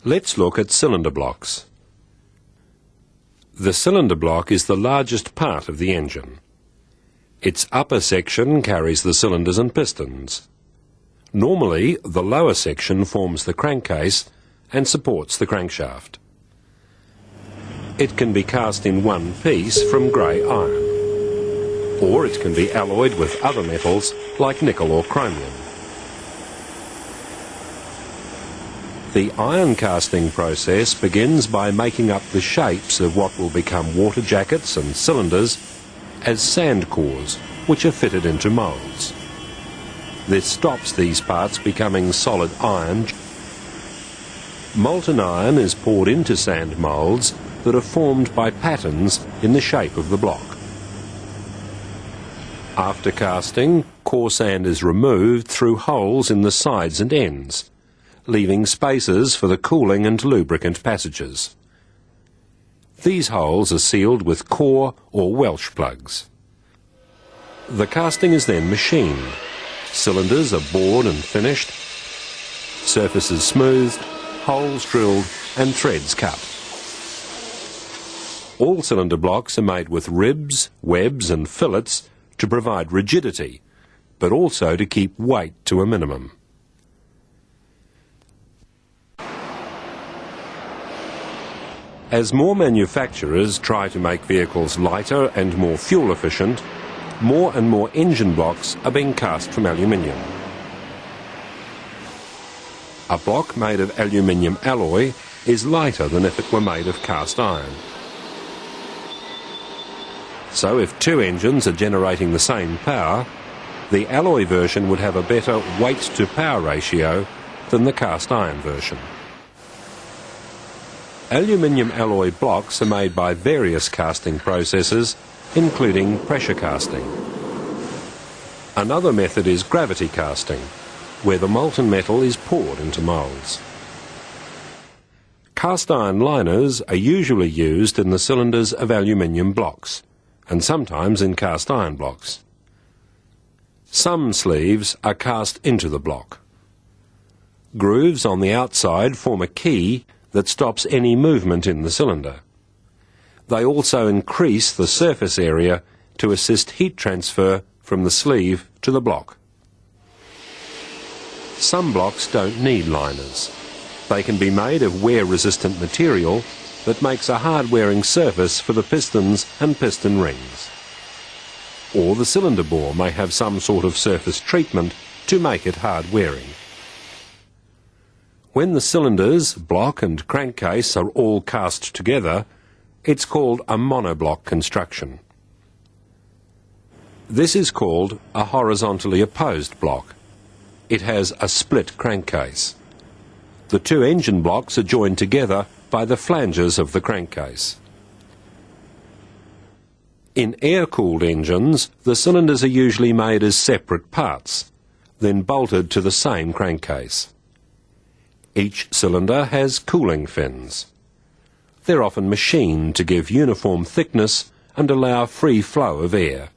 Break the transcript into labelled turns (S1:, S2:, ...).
S1: Let's look at cylinder blocks. The cylinder block is the largest part of the engine. Its upper section carries the cylinders and pistons. Normally, the lower section forms the crankcase and supports the crankshaft. It can be cast in one piece from grey iron, or it can be alloyed with other metals like nickel or chromium. The iron casting process begins by making up the shapes of what will become water jackets and cylinders as sand cores, which are fitted into moulds. This stops these parts becoming solid iron. Molten iron is poured into sand moulds that are formed by patterns in the shape of the block. After casting, core sand is removed through holes in the sides and ends, leaving spaces for the cooling and lubricant passages. These holes are sealed with core or Welsh plugs. The casting is then machined. Cylinders are bored and finished, surfaces smoothed, holes drilled and threads cut. All cylinder blocks are made with ribs, webs and fillets to provide rigidity, but also to keep weight to a minimum. As more manufacturers try to make vehicles lighter and more fuel efficient, more and more engine blocks are being cast from aluminium. A block made of aluminium alloy is lighter than if it were made of cast iron. So if two engines are generating the same power, the alloy version would have a better weight to power ratio than the cast iron version. Aluminium alloy blocks are made by various casting processes, including pressure casting. Another method is gravity casting, where the molten metal is poured into moulds. Cast iron liners are usually used in the cylinders of aluminium blocks, and sometimes in cast iron blocks. Some sleeves are cast into the block. Grooves on the outside form a key that stops any movement in the cylinder. They also increase the surface area to assist heat transfer from the sleeve to the block. Some blocks don't need liners. They can be made of wear-resistant material that makes a hard-wearing surface for the pistons and piston rings. Or the cylinder bore may have some sort of surface treatment to make it hard-wearing. When the cylinders, block and crankcase are all cast together, it's called a monoblock construction. This is called a horizontally opposed block. It has a split crankcase. The two engine blocks are joined together by the flanges of the crankcase. In air-cooled engines, the cylinders are usually made as separate parts, then bolted to the same crankcase. Each cylinder has cooling fins. They're often machined to give uniform thickness and allow free flow of air.